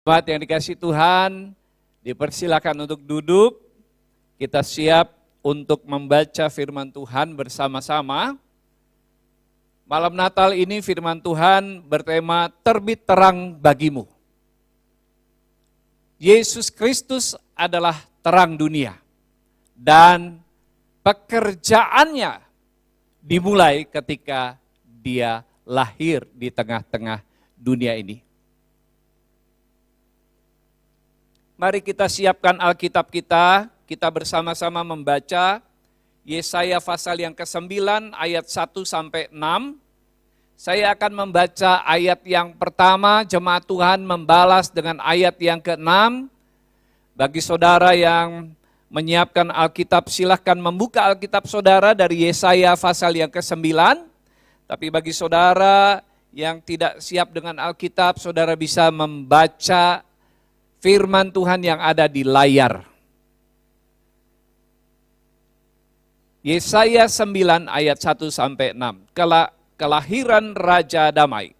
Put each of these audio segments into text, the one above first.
Jemaat yang dikasihi Tuhan, dipersilakan untuk duduk. Kita siap untuk membaca firman Tuhan bersama-sama. Malam Natal ini firman Tuhan bertema terbit terang bagimu. Yesus Kristus adalah terang dunia dan pekerjaannya dimulai ketika dia lahir di tengah-tengah dunia ini. Mari kita siapkan Alkitab kita bersama-sama membaca Yesaya pasal yang ke-9 ayat 1 sampai 6. Saya akan membaca ayat yang pertama, jemaat Tuhan membalas dengan ayat yang ke-6. Bagi saudara yang menyiapkan Alkitab, silahkan membuka Alkitab saudara dari Yesaya pasal yang ke-9. Tapi bagi saudara yang tidak siap dengan Alkitab, saudara bisa membaca firman Tuhan yang ada di layar. Yesaya 9 ayat 1 sampai 6. Kelahiran Raja Damai.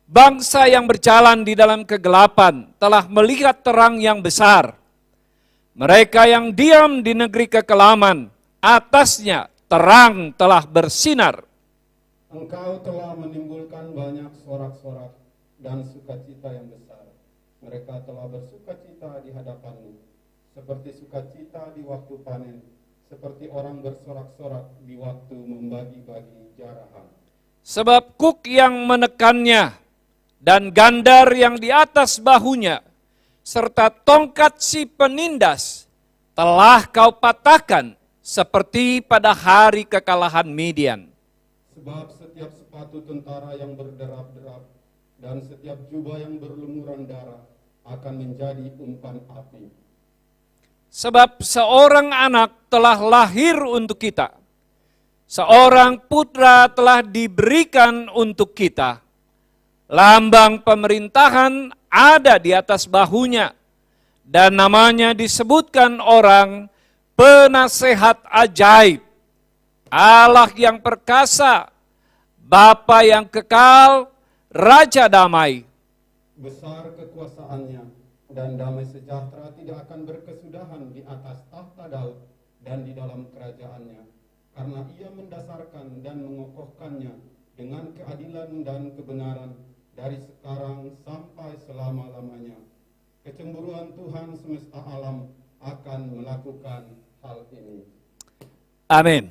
Bangsa yang berjalan di dalam kegelapan telah melihat terang yang besar. Mereka yang diam di negeri kekelaman, atasnya terang telah bersinar. Engkau telah menimbulkan banyak sorak-sorak dan sukacita yang besar. Mereka telah bersukacita di hadapanmu, seperti sukacita di waktu panen, seperti orang bersorak-sorak di waktu membagi-bagi jarahan. Sebab kuk yang menekannya, dan gandar yang di atas bahunya, serta tongkat si penindas, telah kau patahkan, seperti pada hari kekalahan Midian. Sebab setiap sepatu tentara yang berderap-derap, dan setiap jubah yang berlumuran darah akan menjadi umpan api. Sebab seorang anak telah lahir untuk kita, seorang putra telah diberikan untuk kita. Lambang pemerintahan ada di atas bahunya, dan namanya disebutkan orang penasehat ajaib, Allah yang perkasa, Bapa yang kekal, Raja damai. Besar kekuasaannya dan damai sejahtera tidak akan berkesudahan di atas tahta Daud dan di dalam kerajaannya. Karena ia mendasarkan dan mengokohkannya dengan keadilan dan kebenaran dari sekarang sampai selama-lamanya. Kecemburuan Tuhan semesta alam akan melakukan hal ini. Amin.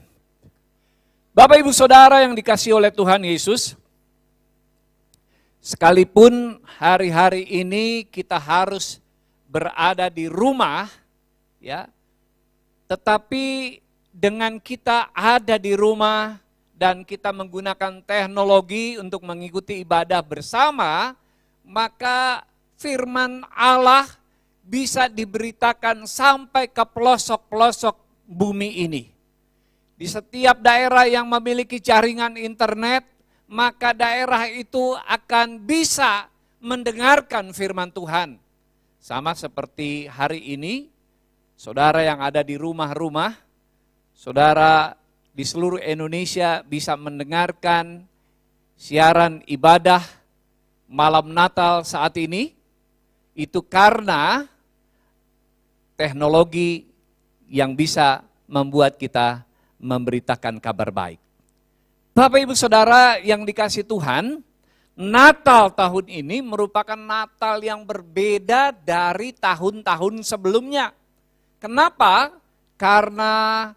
Bapak Ibu Saudara yang dikasihi oleh Tuhan Yesus, sekalipun hari-hari ini kita harus berada di rumah, ya, tetapi dengan kita ada di rumah dan kita menggunakan teknologi untuk mengikuti ibadah bersama, maka firman Allah bisa diberitakan sampai ke pelosok-pelosok bumi ini. Di setiap daerah yang memiliki jaringan internet, maka daerah itu akan bisa mendengarkan firman Tuhan. Sama seperti hari ini, saudara yang ada di rumah-rumah, saudara di seluruh Indonesia bisa mendengarkan siaran ibadah malam Natal saat ini. Itu karena teknologi yang bisa membuat kita memberitakan kabar baik. Bapak Ibu Saudara yang dikasihi Tuhan, Natal tahun ini merupakan Natal yang berbeda dari tahun-tahun sebelumnya. Kenapa? Karena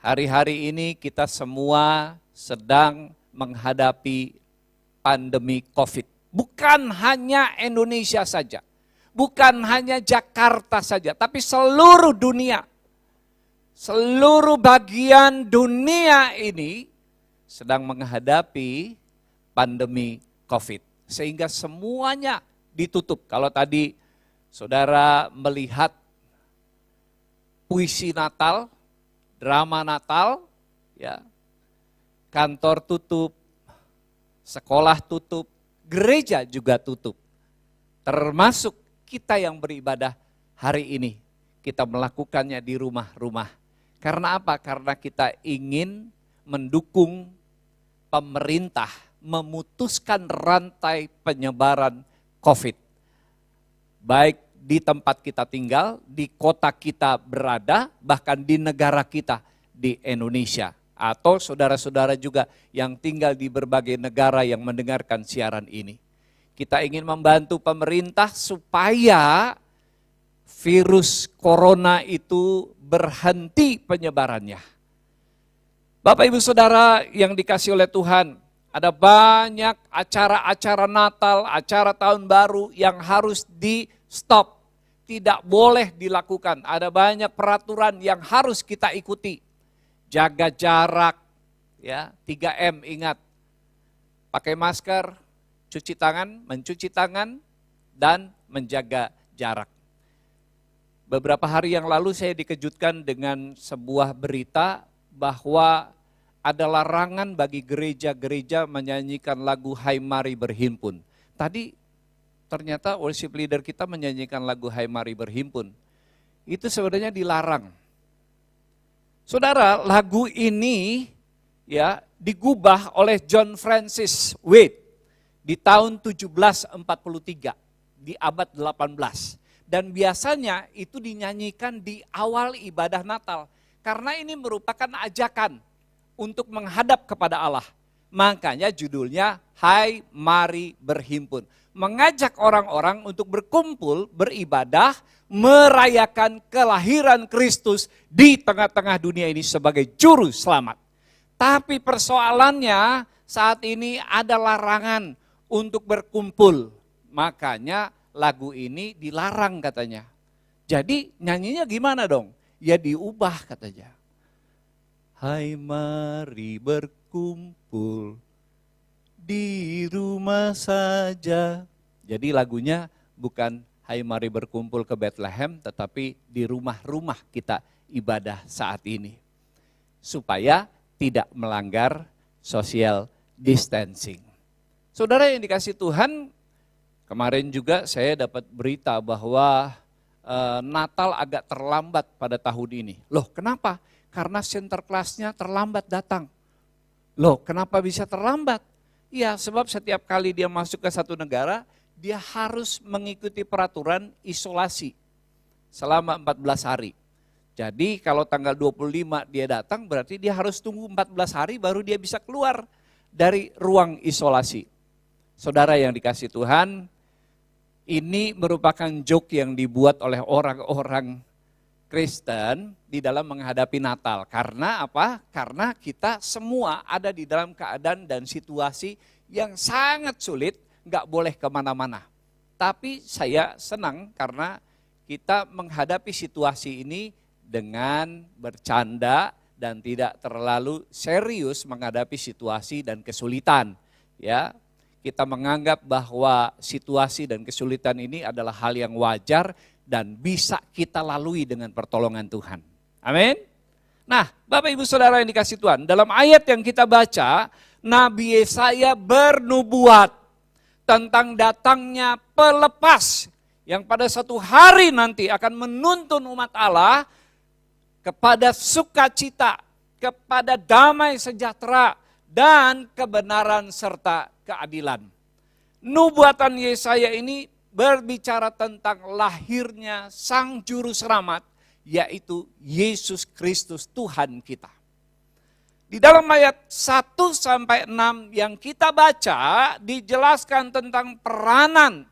hari-hari ini kita semua sedang menghadapi pandemi COVID. Bukan hanya Indonesia saja, bukan hanya Jakarta saja, tapi seluruh dunia. Seluruh bagian dunia ini sedang menghadapi pandemi COVID. Sehingga semuanya ditutup. Kalau tadi saudara melihat puisi Natal, drama Natal, ya, kantor tutup, sekolah tutup, gereja juga tutup. Termasuk kita yang beribadah hari ini. Kita melakukannya di rumah-rumah. Karena apa? Karena kita ingin mendukung pemerintah memutuskan rantai penyebaran COVID. baik di tempat kita tinggal, di kota kita berada, bahkan di negara kita di Indonesia. Atau saudara-saudara juga yang tinggal di berbagai negara yang mendengarkan siaran ini. Kita ingin membantu pemerintah supaya virus corona itu berhenti penyebarannya. Bapak Ibu Saudara yang dikasih oleh Tuhan, ada banyak acara-acara Natal, acara Tahun Baru yang harus di stop, tidak boleh dilakukan. Ada banyak peraturan yang harus kita ikuti. Jaga jarak, ya 3M ingat. Pakai masker, cuci tangan, mencuci tangan, dan menjaga jarak. Beberapa hari yang lalu saya dikejutkan dengan sebuah berita bahwa ada larangan bagi gereja-gereja menyanyikan lagu Hai Mari Berhimpun. Tadi ternyata worship leader kita menyanyikan lagu Hai Mari Berhimpun. Itu sebenarnya dilarang. Saudara, lagu ini ya digubah oleh John Francis Wade di tahun 1743 di abad 18. Dan biasanya itu dinyanyikan di awal ibadah Natal karena ini merupakan ajakan untuk menghadap kepada Allah. Makanya judulnya Hai Mari Berhimpun. Mengajak orang-orang untuk berkumpul, beribadah, merayakan kelahiran Kristus di tengah-tengah dunia ini sebagai juru selamat. Tapi persoalannya saat ini ada larangan untuk berkumpul. Makanya lagu ini dilarang katanya. Jadi nyanyinya gimana dong? Ya diubah katanya. Hai mari berkumpul di rumah saja. Jadi lagunya bukan Hai mari berkumpul ke Bethlehem, tetapi di rumah-rumah kita ibadah saat ini. Supaya tidak melanggar social distancing. Saudara yang dikasih Tuhan, kemarin juga saya dapat berita bahwa Natal agak terlambat pada tahun ini. Loh kenapa? Karena Sinterklasnya terlambat datang. Loh kenapa bisa terlambat? Ya sebab setiap kali dia masuk ke satu negara, dia harus mengikuti peraturan isolasi selama 14 hari. Jadi kalau tanggal 25 dia datang berarti dia harus tunggu 14 hari baru dia bisa keluar dari ruang isolasi. Saudara yang dikasih Tuhan, ini merupakan joke yang dibuat oleh orang-orang Kristen di dalam menghadapi Natal. Karena apa? Karena kita semua ada di dalam keadaan dan situasi yang sangat sulit, nggak boleh kemana-mana. Tapi saya senang karena kita menghadapi situasi ini dengan bercanda dan tidak terlalu serius menghadapi situasi dan kesulitan. Ya, kita menganggap bahwa situasi dan kesulitan ini adalah hal yang wajar dan bisa kita lalui dengan pertolongan Tuhan. Amin. Nah, Bapak Ibu Saudara yang dikasih Tuhan, dalam ayat yang kita baca, Nabi Yesaya bernubuat tentang datangnya pelepas yang pada satu hari nanti akan menuntun umat Allah kepada sukacita, kepada damai sejahtera dan kebenaran serta keadilan. Nubuatan Yesaya ini berbicara tentang lahirnya Sang Juru Selamat, yaitu Yesus Kristus Tuhan kita. Di dalam ayat 1-6 yang kita baca dijelaskan tentang peranan,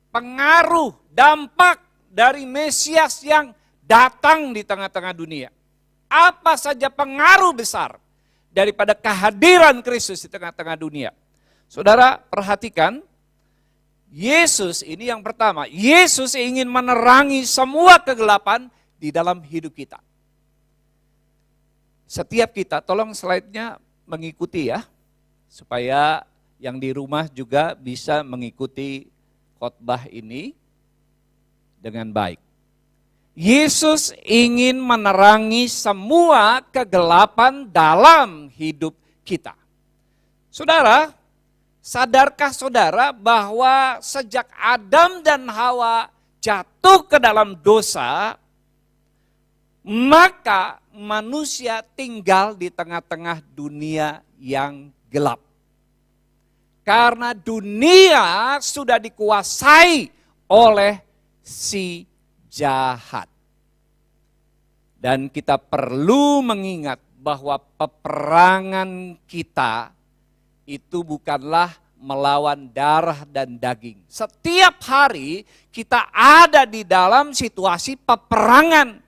pengaruh, dampak dari Mesias yang datang di tengah-tengah dunia. Apa saja pengaruh besar daripada kehadiran Kristus di tengah-tengah dunia. Saudara perhatikan, Yesus ini yang pertama, Yesus ingin menerangi semua kegelapan di dalam hidup kita. Setiap kita, tolong slide-nya mengikuti ya, supaya yang di rumah juga bisa mengikuti khotbah ini dengan baik. Yesus ingin menerangi semua kegelapan dalam hidup kita. Saudara, sadarkah saudara bahwa sejak Adam dan Hawa jatuh ke dalam dosa, maka manusia tinggal di tengah-tengah dunia yang gelap. Karena dunia sudah dikuasai oleh si jahat. Dan kita perlu mengingat bahwa peperangan kita itu bukanlah melawan darah dan daging. Setiap hari kita ada di dalam situasi peperangan.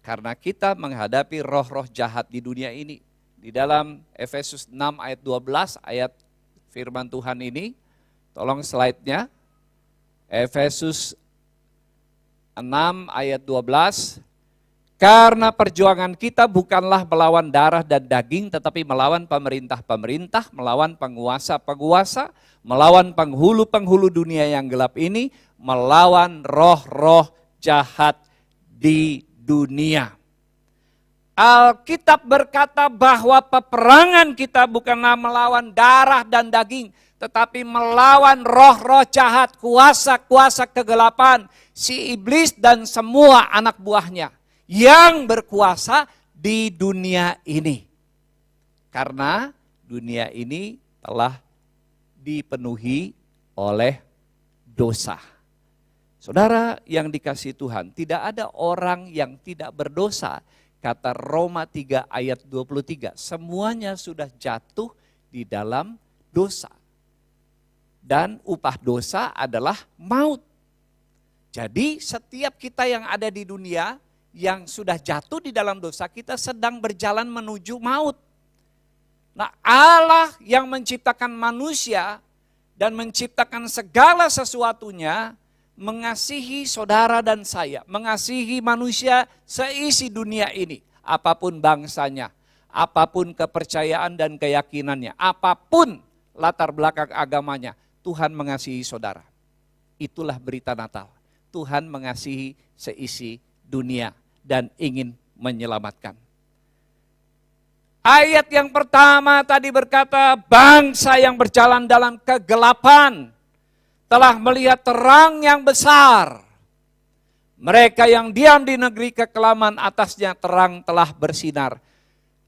Karena kita menghadapi roh-roh jahat di dunia ini. Di dalam Efesus 6 ayat 12 ayat firman Tuhan ini, tolong slide-nya. Efesus 6 ayat 12. Karena perjuangan kita bukanlah melawan darah dan daging, tetapi melawan pemerintah-pemerintah, melawan penguasa-penguasa, melawan penghulu-penghulu dunia yang gelap ini, melawan roh-roh jahat di dunia. Alkitab berkata bahwa peperangan kita bukanlah melawan darah dan daging, tetapi melawan roh-roh jahat, kuasa-kuasa kegelapan, si iblis dan semua anak buahnya yang berkuasa di dunia ini. Karena dunia ini telah dipenuhi oleh dosa. Saudara yang dikasihi Tuhan, tidak ada orang yang tidak berdosa. Kata Roma 3 ayat 23, semuanya sudah jatuh di dalam dosa. Dan upah dosa adalah maut. Jadi setiap kita yang ada di dunia, yang sudah jatuh di dalam dosa, kita sedang berjalan menuju maut. Nah, Allah yang menciptakan manusia dan menciptakan segala sesuatunya, mengasihi saudara dan saya, mengasihi manusia seisi dunia ini, apapun bangsanya, apapun kepercayaan dan keyakinannya, apapun latar belakang agamanya, Tuhan mengasihi saudara. Itulah berita Natal. Tuhan mengasihi seisi dunia dan ingin menyelamatkan. Ayat yang pertama tadi berkata, bangsa yang berjalan dalam kegelapan telah melihat terang yang besar. Mereka yang diam di negeri kekelaman, atasnya terang telah bersinar.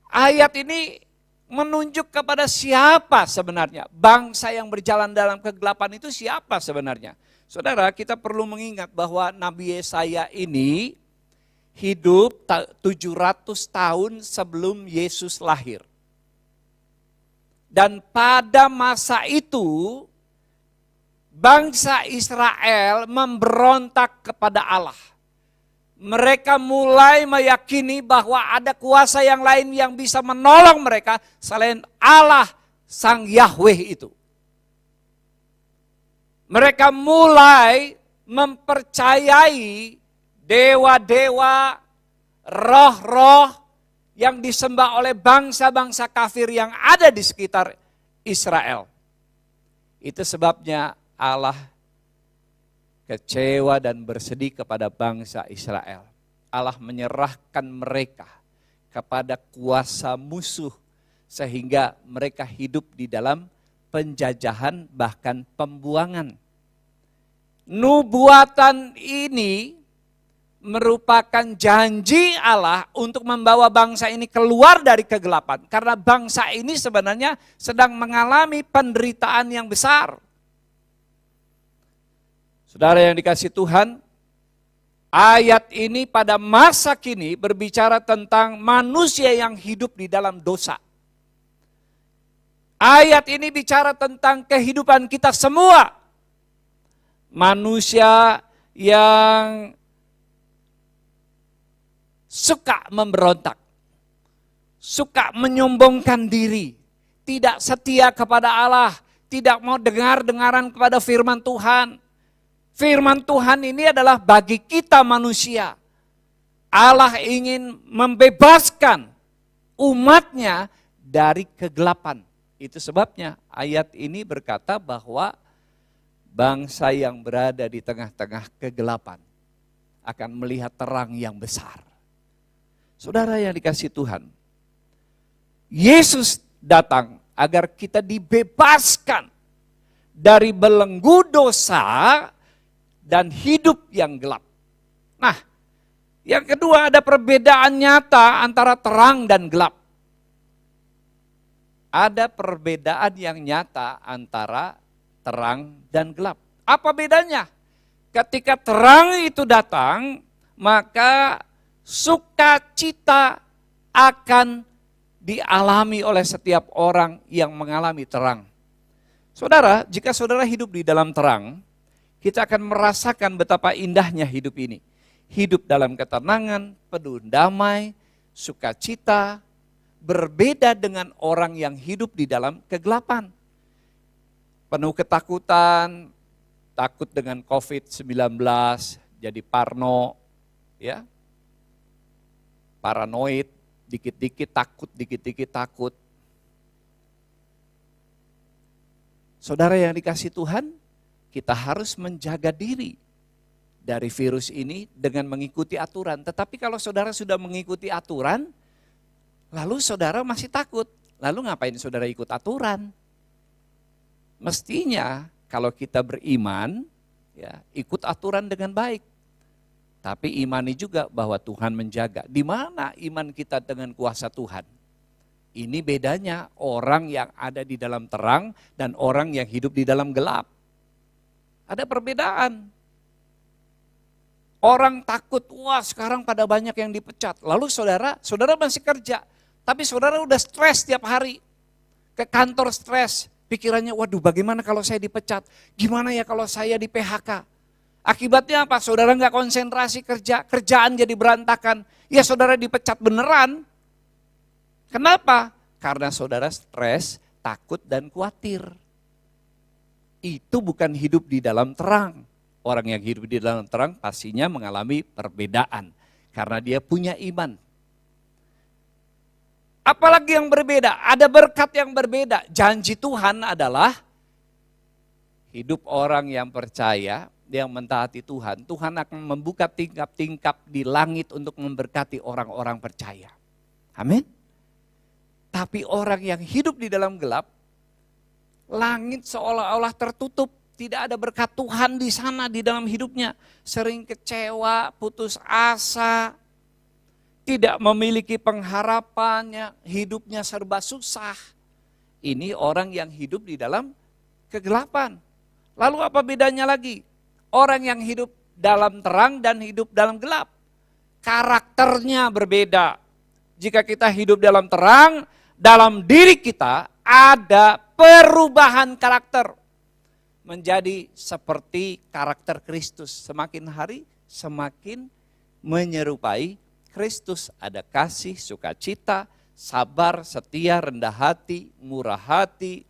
Ayat ini menunjuk kepada siapa sebenarnya? Bangsa yang berjalan dalam kegelapan itu siapa sebenarnya? Saudara, kita perlu mengingat bahwa Nabi Yesaya ini hidup 700 tahun sebelum Yesus lahir. Dan pada masa itu, bangsa Israel memberontak kepada Allah. Mereka mulai meyakini bahwa ada kuasa yang lain yang bisa menolong mereka selain Allah Sang Yahweh itu. Mereka mulai mempercayai dewa-dewa, roh-roh yang disembah oleh bangsa-bangsa kafir yang ada di sekitar Israel. Itu sebabnya Allah kecewa dan bersedih kepada bangsa Israel. Allah menyerahkan mereka kepada kuasa musuh sehingga mereka hidup di dalam penjajahan bahkan pembuangan. Nubuatan ini merupakan janji Allah untuk membawa bangsa ini keluar dari kegelapan. Karena bangsa ini sebenarnya sedang mengalami penderitaan yang besar. Saudara yang dikasihi Tuhan, ayat ini pada masa kini berbicara tentang manusia yang hidup di dalam dosa. Ayat ini bicara tentang kehidupan kita semua. Manusia yang suka memberontak, suka menyombongkan diri, tidak setia kepada Allah, tidak mau dengar-dengaran kepada firman Tuhan. Firman Tuhan ini adalah bagi kita manusia. Allah ingin membebaskan umatnya dari kegelapan. Itu sebabnya ayat ini berkata bahwa bangsa yang berada di tengah-tengah kegelapan akan melihat terang yang besar. Saudara yang dikasihi Tuhan, Yesus datang agar kita dibebaskan dari belenggu dosa dan hidup yang gelap. Nah, yang kedua ada perbedaan nyata antara terang dan gelap. Ada perbedaan yang nyata antara terang dan gelap. Apa bedanya? Ketika terang itu datang, maka sukacita akan dialami oleh setiap orang yang mengalami terang. Saudara, jika saudara hidup di dalam terang, kita akan merasakan betapa indahnya hidup ini. Hidup dalam ketenangan, penuh damai, sukacita, berbeda dengan orang yang hidup di dalam kegelapan. Penuh ketakutan, takut dengan COVID-19, jadi parno, ya, paranoid, dikit-dikit takut. Saudara yang dikasih Tuhan, kita harus menjaga diri dari virus ini dengan mengikuti aturan. Tetapi kalau saudara sudah mengikuti aturan, lalu saudara masih takut, lalu ngapain saudara ikut aturan? Mestinya kalau kita beriman, ya, ikut aturan dengan baik. Tapi imani juga bahwa Tuhan menjaga. Di mana iman kita dengan kuasa Tuhan? Ini bedanya orang yang ada di dalam terang dan orang yang hidup di dalam gelap. Ada perbedaan. Orang takut, wah sekarang pada banyak yang dipecat. Lalu saudara masih kerja. Tapi saudara udah stres tiap hari. Ke kantor stres. Pikirannya, waduh bagaimana kalau saya dipecat? Gimana ya kalau saya di PHK? Akibatnya apa? Saudara nggak konsentrasi kerja, kerjaan jadi berantakan. Ya saudara dipecat beneran. Kenapa? Karena saudara stres, takut dan khawatir. Itu bukan hidup di dalam terang. Orang yang hidup di dalam terang pastinya mengalami perbedaan. Karena dia punya iman. Apalagi yang berbeda, ada berkat yang berbeda. Janji Tuhan adalah hidup orang yang percaya, yang mentaati Tuhan. Tuhan akan membuka tingkap-tingkap di langit untuk memberkati orang-orang percaya. Amin. Tapi orang yang hidup di dalam gelap, langit seolah-olah tertutup. Tidak ada berkat Tuhan di sana di dalam hidupnya. Sering kecewa, putus asa, tidak memiliki pengharapannya, hidupnya serba susah. Ini orang yang hidup di dalam kegelapan. Lalu apa bedanya lagi? Orang yang hidup dalam terang dan hidup dalam gelap. Karakternya berbeda. Jika kita hidup dalam terang, dalam diri kita ada perubahan karakter. Menjadi seperti karakter Kristus. Semakin hari semakin menyerupai Kristus. Ada kasih, sukacita, sabar, setia, rendah hati, murah hati,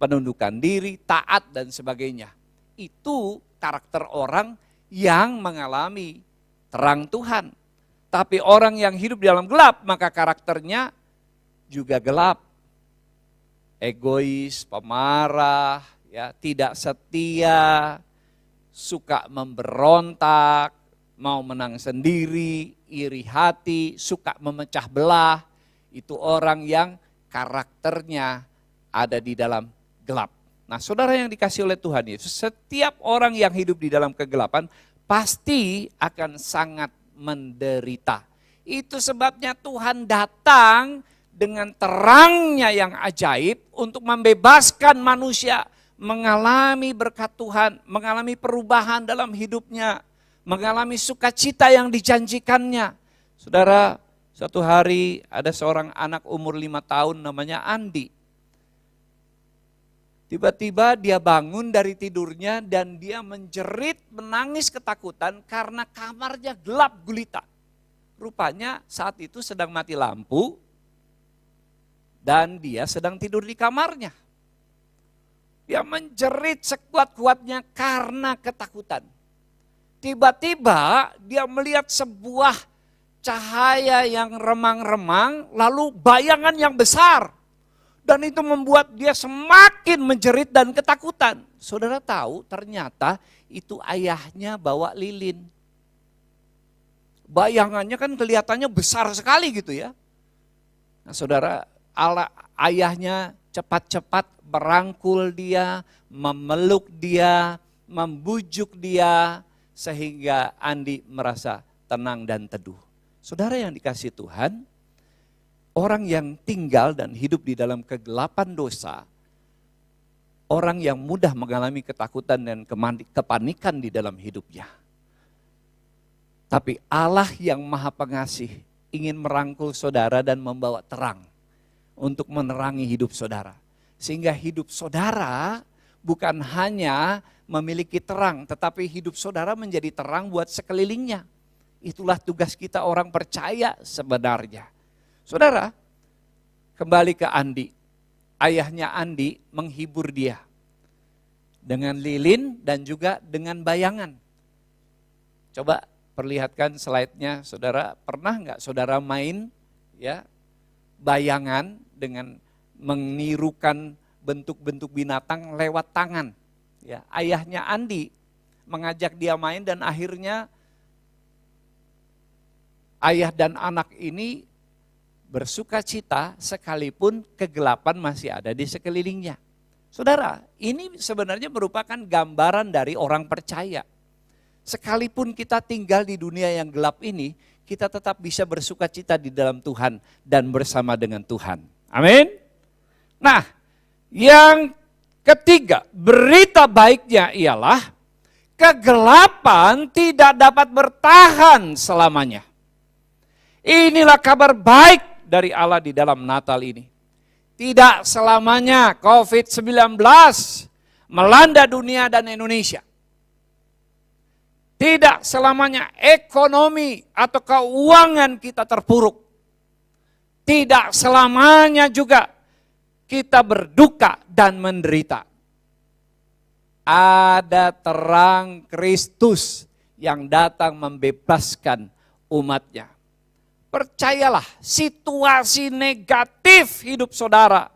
penundukan diri, taat dan sebagainya. Itu karakter orang yang mengalami terang Tuhan. Tapi orang yang hidup di dalam gelap, maka karakternya juga gelap. Egois, pemarah, ya, tidak setia, suka memberontak, mau menang sendiri, iri hati, suka memecah belah. Itu orang yang karakternya ada di dalam gelap. Nah, saudara yang dikasih oleh Tuhan Yesus, setiap orang yang hidup di dalam kegelapan pasti akan sangat menderita. Itu sebabnya Tuhan datang dengan terangnya yang ajaib untuk membebaskan manusia mengalami berkat Tuhan, mengalami perubahan dalam hidupnya, mengalami sukacita yang dijanjikannya. Saudara, suatu hari ada seorang anak umur 5 tahun namanya Andi. Tiba-tiba dia bangun dari tidurnya dan dia menjerit, menangis ketakutan karena kamarnya gelap gulita. Rupanya saat itu sedang mati lampu dan dia sedang tidur di kamarnya. Dia menjerit sekuat-kuatnya karena ketakutan. Tiba-tiba dia melihat sebuah cahaya yang remang-remang, lalu bayangan yang besar. Dan itu membuat dia semakin menjerit dan ketakutan. Saudara tahu ternyata itu ayahnya bawa lilin. Bayangannya kan kelihatannya besar sekali gitu ya. Nah saudara, ayahnya cepat-cepat merangkul dia, memeluk dia, membujuk dia, sehingga Andi merasa tenang dan teduh. Saudara yang dikasih Tuhan, orang yang tinggal dan hidup di dalam kegelapan dosa, orang yang mudah mengalami ketakutan dan kepanikan di dalam hidupnya. Tapi Allah yang Maha Pengasih ingin merangkul saudara dan membawa terang untuk menerangi hidup saudara. Sehingga hidup saudara bukan hanya memiliki terang, tetapi hidup saudara menjadi terang buat sekelilingnya. Itulah tugas kita orang percaya sebenarnya. Saudara, kembali ke Andi. Ayahnya Andi menghibur dia dengan lilin dan juga dengan bayangan. Coba perlihatkan slide-nya, saudara. Pernah nggak saudara main ya bayangan dengan menirukan bentuk-bentuk binatang lewat tangan? Ya, ayahnya Andi mengajak dia main dan akhirnya ayah dan anak ini bersuka cita sekalipun kegelapan masih ada di sekelilingnya. Saudara, ini sebenarnya merupakan gambaran dari orang percaya. Sekalipun kita tinggal di dunia yang gelap ini, kita tetap bisa bersuka cita di dalam Tuhan dan bersama dengan Tuhan. Amin. Nah, yang ketiga, berita baiknya ialah kegelapan tidak dapat bertahan selamanya. Inilah kabar baik dari Allah di dalam Natal ini. Tidak selamanya COVID-19 melanda dunia dan Indonesia. Tidak selamanya ekonomi atau keuangan kita terpuruk. Tidak selamanya juga kita berduka dan menderita. Ada terang Kristus yang datang membebaskan umatnya. Percayalah, situasi negatif hidup saudara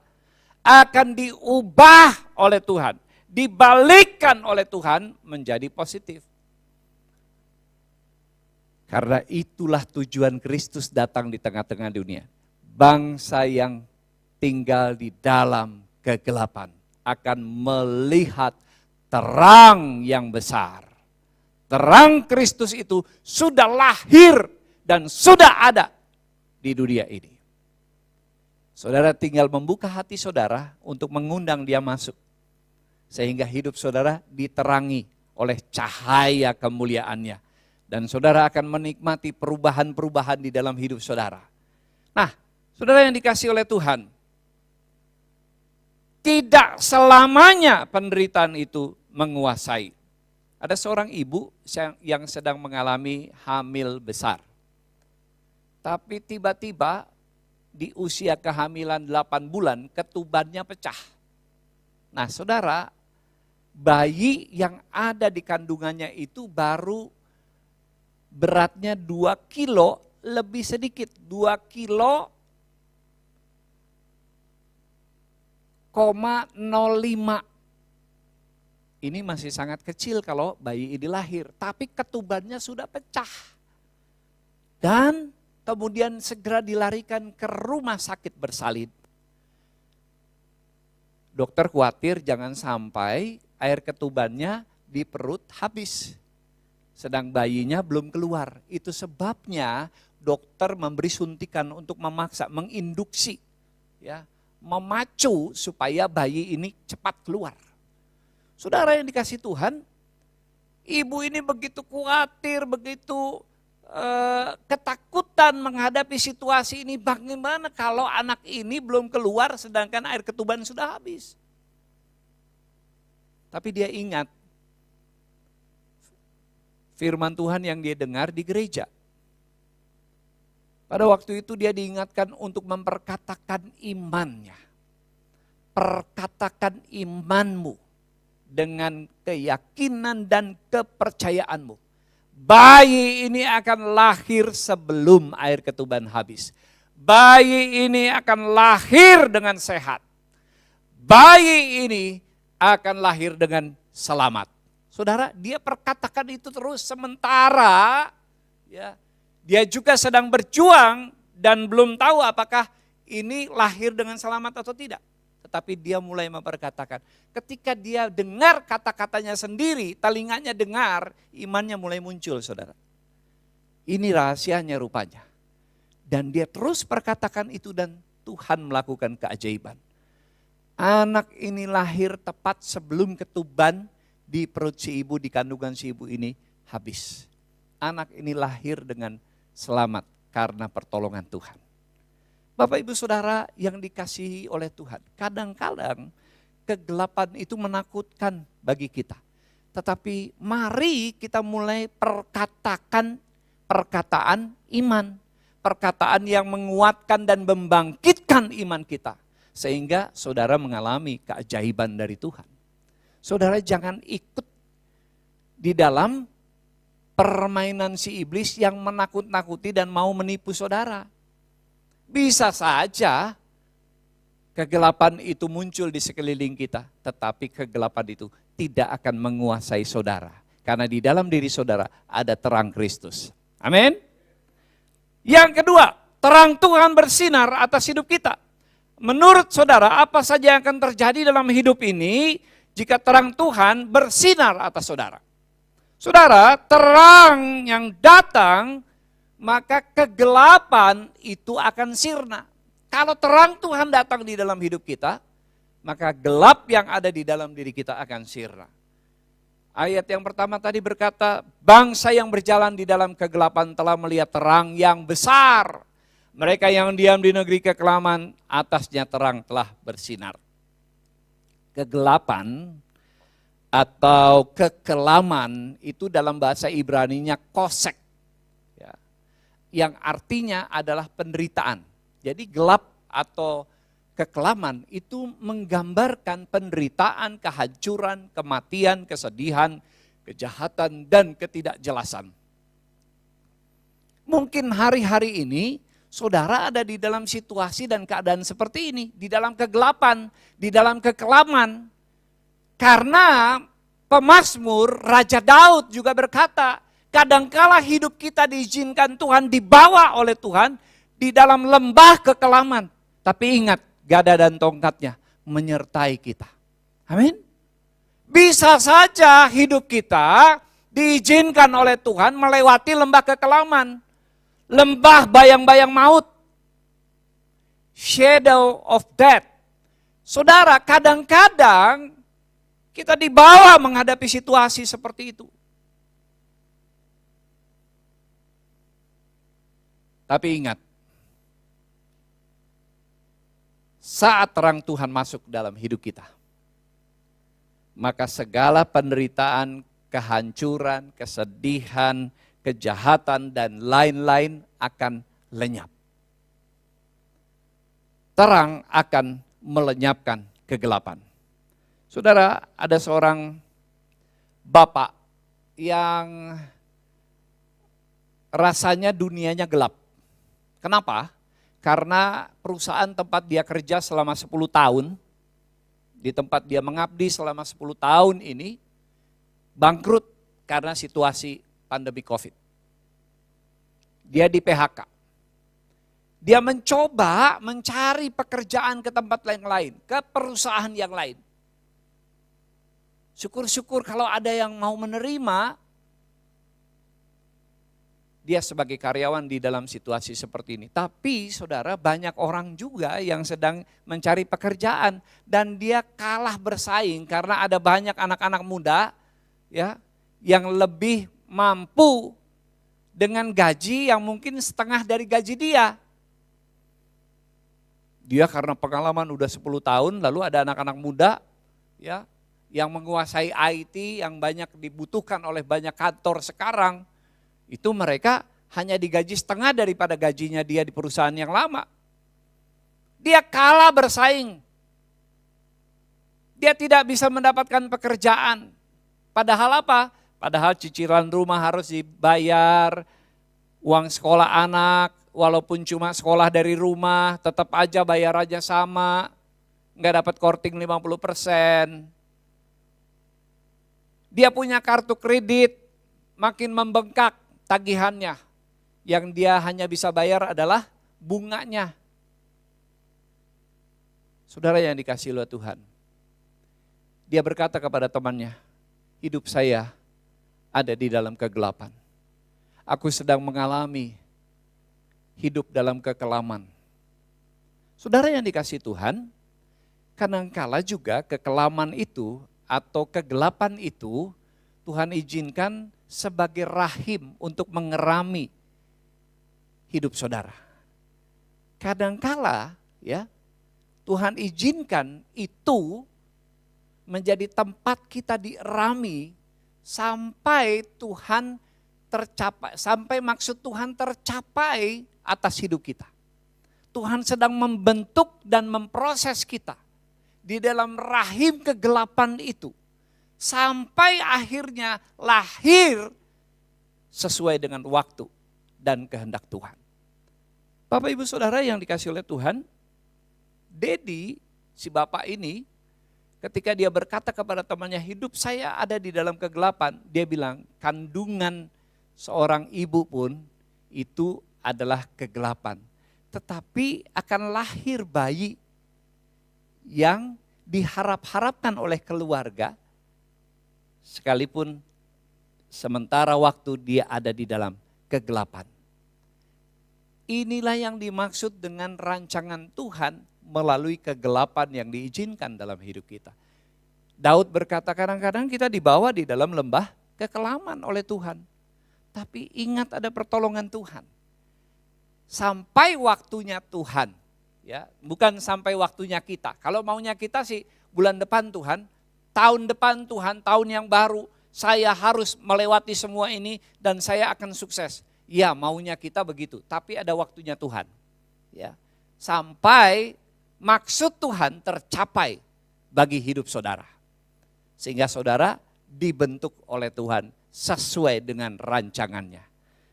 akan diubah oleh Tuhan, dibalikkan oleh Tuhan menjadi positif. Karena itulah tujuan Kristus datang di tengah-tengah dunia. Bangsa yang tinggal di dalam kegelapan akan melihat terang yang besar. Terang Kristus itu sudah lahir dan sudah ada di dunia ini. Saudara tinggal membuka hati saudara untuk mengundang dia masuk. Sehingga hidup saudara diterangi oleh cahaya kemuliaannya. Dan saudara akan menikmati perubahan-perubahan di dalam hidup saudara. Nah, saudara yang dikasihi oleh Tuhan, tidak selamanya penderitaan itu menguasai. Ada seorang ibu yang sedang mengalami hamil besar. Tapi tiba-tiba di usia kehamilan 8 bulan ketubannya pecah. Nah saudara, bayi yang ada di kandungannya itu baru beratnya 2 kilo lebih sedikit. 2 kilo 0,05. Ini masih sangat kecil kalau bayi ini lahir. Tapi ketubannya sudah pecah. Dan kemudian segera dilarikan ke rumah sakit bersalin. Dokter khawatir jangan sampai air ketubannya di perut habis. Sedang bayinya belum keluar. Itu sebabnya dokter memberi suntikan untuk memaksa, menginduksi. Ya, memacu supaya bayi ini cepat keluar. Saudara yang dikasihi Tuhan, ibu ini begitu khawatir, begitu ketakutan menghadapi situasi ini. Bagaimana kalau anak ini belum keluar sedangkan air ketuban sudah habis. Tapi dia ingat firman Tuhan yang dia dengar di gereja. Pada waktu itu dia diingatkan untuk memperkatakan imannya. Perkatakan imanmu dengan keyakinan dan kepercayaanmu. Bayi ini akan lahir sebelum air ketuban habis. Bayi ini akan lahir dengan sehat. Bayi ini akan lahir dengan selamat. Saudara, dia perkatakan itu terus sementara ya, dia juga sedang berjuang dan belum tahu apakah ini lahir dengan selamat atau tidak. Tetapi dia mulai memperkatakan. Ketika dia dengar kata-katanya sendiri, telinganya dengar, imannya mulai muncul saudara. Ini rahasianya rupanya. Dan dia terus perkatakan itu dan Tuhan melakukan keajaiban. Anak ini lahir tepat sebelum ketuban di perut si ibu, di kandungan si ibu ini habis. Anak ini lahir dengan selamat karena pertolongan Tuhan. Bapak Ibu Saudara yang dikasihi oleh Tuhan, kadang-kadang kegelapan itu menakutkan bagi kita. Tetapi mari kita mulai perkataan iman. Perkataan yang menguatkan dan membangkitkan iman kita. Sehingga saudara mengalami keajaiban dari Tuhan. Saudara jangan ikut di dalam permainan si iblis yang menakut-nakuti dan mau menipu saudara. Bisa saja kegelapan itu muncul di sekeliling kita, tetapi kegelapan itu tidak akan menguasai saudara. Karena di dalam diri saudara ada terang Kristus. Amin. Yang kedua, terang Tuhan bersinar atas hidup kita. Menurut saudara, apa saja yang akan terjadi dalam hidup ini jika terang Tuhan bersinar atas saudara? Saudara, terang yang datang, maka kegelapan itu akan sirna. Kalau terang Tuhan datang di dalam hidup kita, maka gelap yang ada di dalam diri kita akan sirna. Ayat yang pertama tadi berkata, bangsa yang berjalan di dalam kegelapan telah melihat terang yang besar. Mereka yang diam di negeri kekelaman, atasnya terang telah bersinar. Kegelapan atau kekelaman itu dalam bahasa Ibraninya kosek. Ya, yang artinya adalah penderitaan. Jadi gelap atau kekelaman itu menggambarkan penderitaan, kehancuran, kematian, kesedihan, kejahatan, dan ketidakjelasan. Mungkin hari-hari ini saudara ada di dalam situasi dan keadaan seperti ini, di dalam kegelapan, di dalam kekelaman. Karena pemazmur Raja Daud juga berkata, kadangkala hidup kita diizinkan Tuhan, dibawa oleh Tuhan di dalam lembah kekelaman. Tapi ingat, gada dan tongkatnya menyertai kita. Amin. Bisa saja hidup kita diizinkan oleh Tuhan melewati lembah kekelaman. Lembah bayang-bayang maut. Shadow of death. Saudara, kadang-kadang kita dibawa menghadapi situasi seperti itu. Tapi ingat, saat terang Tuhan masuk dalam hidup kita, maka segala penderitaan, kehancuran, kesedihan, kejahatan, dan lain-lain akan lenyap. Terang akan melenyapkan kegelapan. Saudara, ada seorang bapak yang rasanya dunianya gelap. Kenapa? Karena perusahaan tempat dia kerja selama 10 tahun, di tempat dia mengabdi selama 10 tahun ini, bangkrut karena situasi pandemi COVID. Dia di PHK. Dia mencoba mencari pekerjaan ke tempat yang lain, ke perusahaan yang lain. Syukur-syukur kalau ada yang mau menerima, dia sebagai karyawan di dalam situasi seperti ini. Tapi saudara, banyak orang juga yang sedang mencari pekerjaan dan dia kalah bersaing karena ada banyak anak-anak muda ya yang lebih mampu dengan gaji yang mungkin setengah dari gaji dia. Dia karena pengalaman udah 10 tahun, lalu ada anak-anak muda ya yang menguasai IT yang banyak dibutuhkan oleh banyak kantor sekarang. Itu mereka hanya digaji setengah daripada gajinya dia di perusahaan yang lama. Dia kalah bersaing. Dia tidak bisa mendapatkan pekerjaan. Padahal apa? Padahal cicilan rumah harus dibayar, uang sekolah anak, walaupun cuma sekolah dari rumah, tetap aja bayarannya sama, nggak dapat korting 50%. Dia punya kartu kredit, makin membengkak tagihannya. Yang dia hanya bisa bayar adalah bunganya. Saudara yang dikasihi oleh Tuhan, dia berkata kepada temannya, hidup saya ada di dalam kegelapan. Aku sedang mengalami hidup dalam kekelaman. Saudara yang dikasihi Tuhan, kadangkala juga kekelaman itu atau kegelapan itu Tuhan izinkan sebagai rahim untuk mengerami hidup saudara. Kadangkala ya Tuhan izinkan itu menjadi tempat kita dierami sampai Tuhan tercapai, sampai maksud Tuhan tercapai atas hidup kita. Tuhan sedang membentuk dan memproses kita di dalam rahim kegelapan itu. Sampai akhirnya lahir sesuai dengan waktu dan kehendak Tuhan. Bapak Ibu Saudara yang dikasih oleh Tuhan, Dedi, si bapak ini, ketika dia berkata kepada temannya, hidup saya ada di dalam kegelapan. Dia bilang, kandungan seorang ibu pun itu adalah kegelapan. Tetapi akan lahir bayi yang diharap-harapkan oleh keluarga, sekalipun sementara waktu dia ada di dalam kegelapan. Inilah yang dimaksud dengan rancangan Tuhan melalui kegelapan yang diizinkan dalam hidup kita. Daud berkata kadang-kadang kita dibawa di dalam lembah kekelaman oleh Tuhan. Tapi ingat ada pertolongan Tuhan. Sampai waktunya Tuhan, ya, bukan sampai waktunya kita. Kalau maunya kita sih bulan depan Tuhan, tahun depan Tuhan, tahun yang baru, saya harus melewati semua ini dan saya akan sukses. Ya, maunya kita begitu, tapi ada waktunya Tuhan. Ya. Sampai maksud Tuhan tercapai bagi hidup saudara. Sehingga saudara dibentuk oleh Tuhan sesuai dengan rancangannya.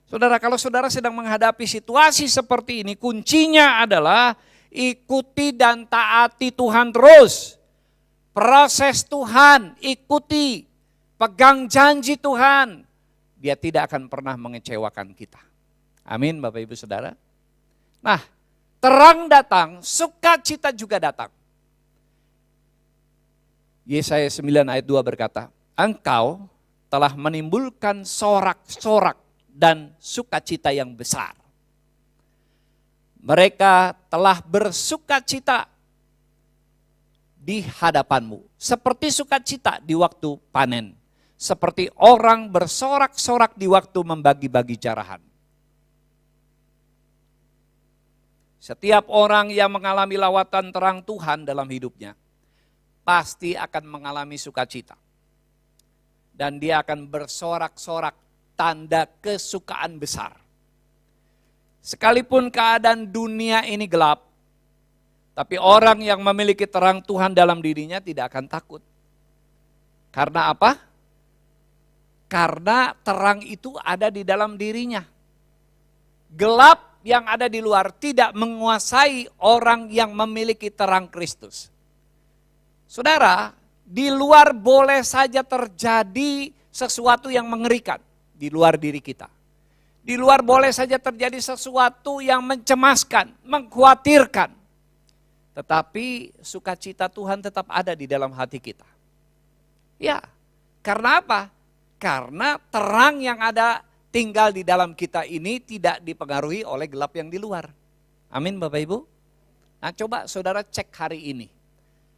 Saudara, kalau saudara sedang menghadapi situasi seperti ini, kuncinya adalah ikuti dan taati Tuhan terus. Proses Tuhan, ikuti, pegang janji Tuhan. Dia tidak akan pernah mengecewakan kita. Amin Bapak Ibu Saudara. Nah, terang datang, sukacita juga datang. Yesaya 9 ayat 2 berkata, engkau telah menimbulkan sorak-sorak dan sukacita yang besar. Mereka telah bersukacita di hadapanmu, seperti sukacita di waktu panen, seperti orang bersorak-sorak di waktu membagi-bagi jarahan. Setiap orang yang mengalami lawatan terang Tuhan dalam hidupnya, pasti akan mengalami sukacita. Dan dia akan bersorak-sorak, tanda kesukaan besar. Sekalipun keadaan dunia ini gelap, tapi orang yang memiliki terang Tuhan dalam dirinya tidak akan takut. Karena apa? Karena terang itu ada di dalam dirinya. Gelap yang ada di luar tidak menguasai orang yang memiliki terang Kristus. Saudara, di luar boleh saja terjadi sesuatu yang mengerikan di luar diri kita. Di luar boleh saja terjadi sesuatu yang mencemaskan, mengkhawatirkan. Tetapi sukacita Tuhan tetap ada di dalam hati kita. Ya, karena apa? Karena terang yang ada tinggal di dalam kita ini tidak dipengaruhi oleh gelap yang di luar. Amin Bapak Ibu. Nah coba saudara cek hari ini.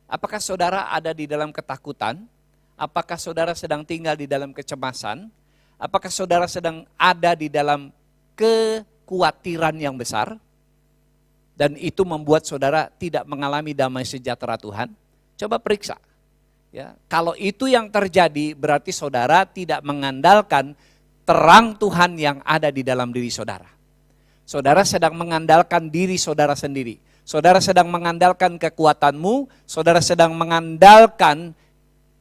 Apakah saudara ada di dalam ketakutan? Apakah saudara sedang tinggal di dalam kecemasan? Apakah saudara sedang ada di dalam kekhawatiran yang besar? Dan itu membuat saudara tidak mengalami damai sejahtera Tuhan? Coba periksa. Ya, kalau itu yang terjadi berarti saudara tidak mengandalkan terang Tuhan yang ada di dalam diri saudara. Saudara sedang mengandalkan diri saudara sendiri. Saudara sedang mengandalkan kekuatanmu, saudara sedang mengandalkan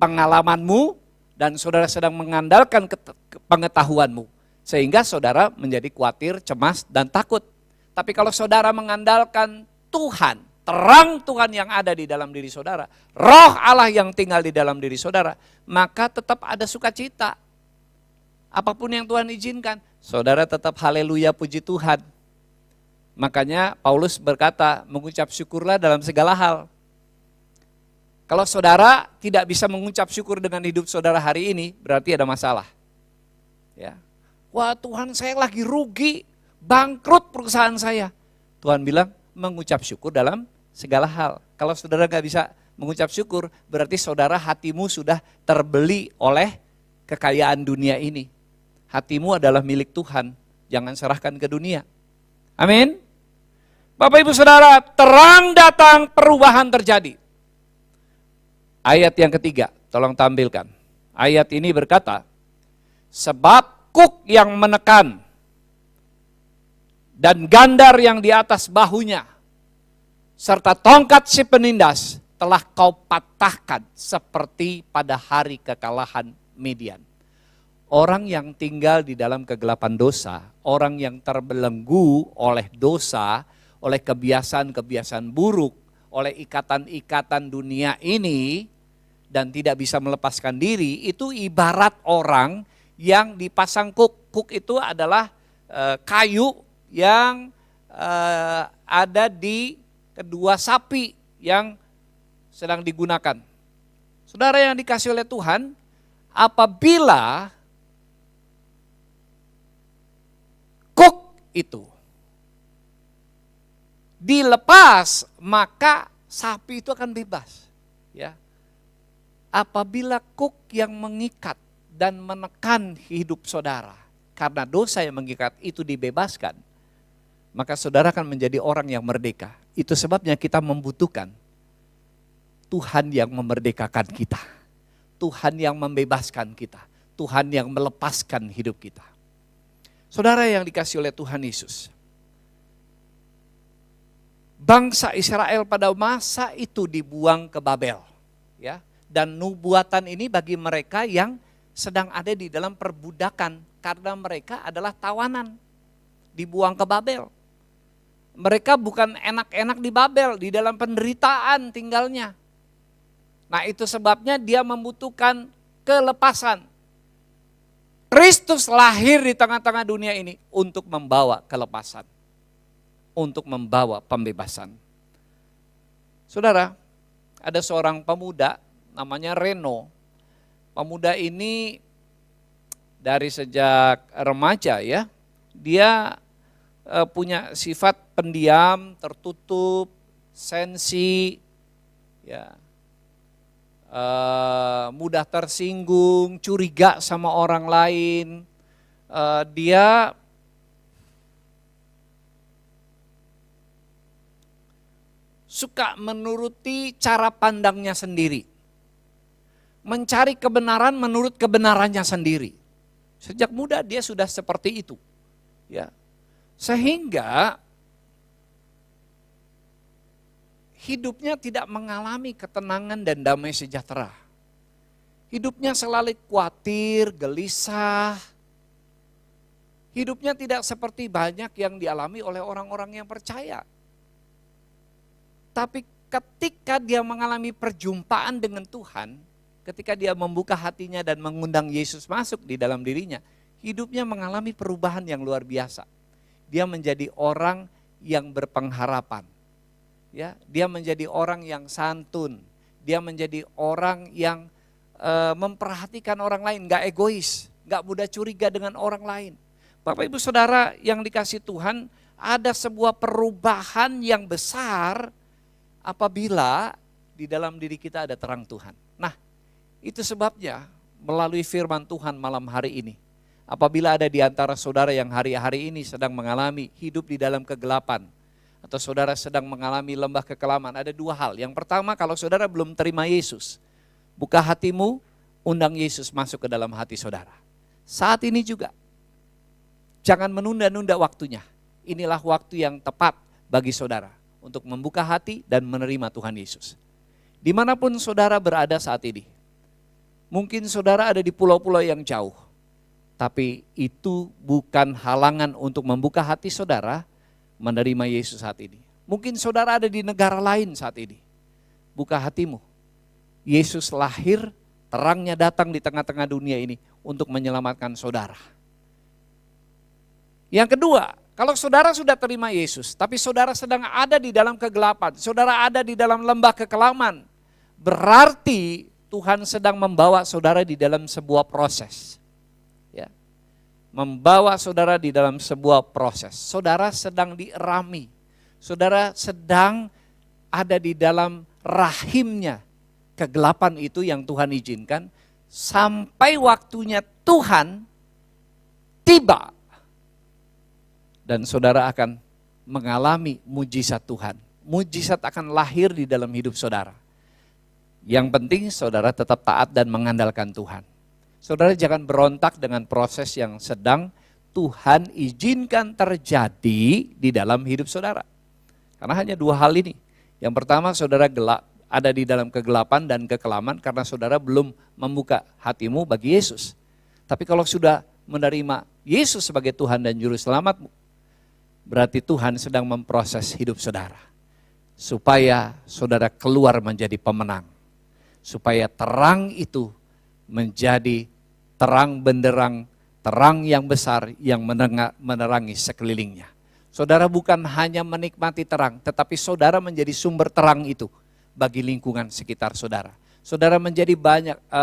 pengalamanmu, dan saudara sedang mengandalkan pengetahuanmu. Sehingga saudara menjadi khawatir, cemas, dan takut. Tapi kalau saudara mengandalkan Tuhan, terang Tuhan yang ada di dalam diri saudara, roh Allah yang tinggal di dalam diri saudara, maka tetap ada sukacita. Apapun yang Tuhan izinkan, saudara tetap haleluya puji Tuhan. Makanya Paulus berkata, mengucap syukurlah dalam segala hal. Kalau saudara tidak bisa mengucap syukur dengan hidup saudara hari ini, berarti ada masalah. Ya. Wah Tuhan, saya lagi rugi, bangkrut perusahaan saya. Tuhan bilang mengucap syukur dalam segala hal. Kalau saudara gak bisa mengucap syukur, berarti saudara hatimu sudah terbeli oleh kekayaan dunia ini. Hatimu adalah milik Tuhan, jangan serahkan ke dunia. Amin. Bapak Ibu Saudara, terang datang, perubahan terjadi. Ayat yang ketiga, tolong tampilkan. Ayat ini berkata, sebab kuk yang menekan dan gandar yang di atas bahunya, serta tongkat si penindas telah kau patahkan seperti pada hari kekalahan Midian. Orang yang tinggal di dalam kegelapan dosa, orang yang terbelenggu oleh dosa, oleh kebiasaan-kebiasaan buruk, oleh ikatan-ikatan dunia ini, dan tidak bisa melepaskan diri, itu ibarat orang yang dipasang kuk. Kuk itu adalah kayu yang ada di kedua sapi yang sedang digunakan. Saudara yang dikasih oleh Tuhan, apabila kuk itu dilepas, maka sapi itu akan bebas. Ya. Apabila kuk yang mengikat dan menekan hidup saudara, karena dosa yang mengikat itu dibebaskan, maka saudara akan menjadi orang yang merdeka. Itu sebabnya kita membutuhkan Tuhan yang memerdekakan kita. Tuhan yang membebaskan kita. Tuhan yang melepaskan hidup kita. Saudara yang dikasih oleh Tuhan Yesus. Bangsa Israel pada masa itu dibuang ke Babel. Ya, dan nubuatan ini bagi mereka yang sedang ada di dalam perbudakan. Karena mereka adalah tawanan. Dibuang ke Babel. Mereka bukan enak-enak di Babel, di dalam penderitaan tinggalnya. Nah itu sebabnya dia membutuhkan kelepasan. Kristus lahir di tengah-tengah dunia ini untuk membawa kelepasan. Untuk membawa pembebasan. Saudara, ada seorang pemuda namanya Reno. Pemuda ini dari sejak remaja ya, dia punya sifat pendiam, tertutup, sensi, ya, mudah tersinggung, curiga sama orang lain. Dia suka menuruti cara pandangnya sendiri, mencari kebenaran menurut kebenarannya sendiri. Sejak muda dia sudah seperti itu, ya. Sehingga hidupnya tidak mengalami ketenangan dan damai sejahtera. Hidupnya selalu khawatir, gelisah. Hidupnya tidak seperti banyak yang dialami oleh orang-orang yang percaya. Tapi ketika dia mengalami perjumpaan dengan Tuhan, ketika dia membuka hatinya dan mengundang Yesus masuk di dalam dirinya, hidupnya mengalami perubahan yang luar biasa. Dia menjadi orang yang berpengharapan. Ya, dia menjadi orang yang santun. Dia menjadi orang yang memperhatikan orang lain, gak egois, gak mudah curiga dengan orang lain. Bapak Ibu Saudara yang dikasih Tuhan, ada sebuah perubahan yang besar apabila di dalam diri kita ada terang Tuhan. Nah, itu sebabnya melalui firman Tuhan malam hari ini, apabila ada di antara saudara yang hari-hari ini sedang mengalami hidup di dalam kegelapan, atau saudara sedang mengalami lembah kekelaman, ada dua hal. Yang pertama, kalau saudara belum terima Yesus, buka hatimu, undang Yesus masuk ke dalam hati saudara. Saat ini juga, jangan menunda-nunda waktunya. Inilah waktu yang tepat bagi saudara untuk membuka hati dan menerima Tuhan Yesus. Dimanapun saudara berada saat ini, mungkin saudara ada di pulau-pulau yang jauh, tapi itu bukan halangan untuk membuka hati saudara menerima Yesus saat ini. Mungkin saudara ada di negara lain saat ini. Buka hatimu. Yesus lahir, terangnya datang di tengah-tengah dunia ini untuk menyelamatkan saudara. Yang kedua, kalau saudara sudah terima Yesus, tapi saudara sedang ada di dalam kegelapan, saudara ada di dalam lembah kekelaman, berarti Tuhan sedang membawa saudara di dalam sebuah proses. Membawa saudara di dalam sebuah proses. Saudara sedang dierami. Saudara sedang ada di dalam rahimnya kegelapan itu yang Tuhan izinkan, sampai waktunya Tuhan tiba. Dan saudara akan mengalami mujizat Tuhan. Mujizat akan lahir di dalam hidup saudara. Yang penting saudara tetap taat dan mengandalkan Tuhan. Saudara jangan berontak dengan proses yang sedang Tuhan izinkan terjadi di dalam hidup saudara. Karena hanya dua hal ini. Yang pertama, saudara ada di dalam kegelapan dan kekelaman karena saudara belum membuka hatimu bagi Yesus. Tapi kalau sudah menerima Yesus sebagai Tuhan dan Juru Selamatmu, berarti Tuhan sedang memproses hidup saudara. Supaya saudara keluar menjadi pemenang. Supaya terang itu menjadi terang benderang, terang yang besar yang menerangi sekelilingnya. Saudara bukan hanya menikmati terang, tetapi saudara menjadi sumber terang itu bagi lingkungan sekitar saudara. Saudara menjadi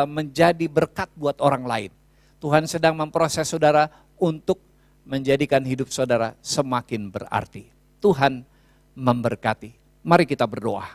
menjadi berkat buat orang lain. Tuhan sedang memproses saudara untuk menjadikan hidup saudara semakin berarti. Tuhan memberkati. Mari kita berdoa.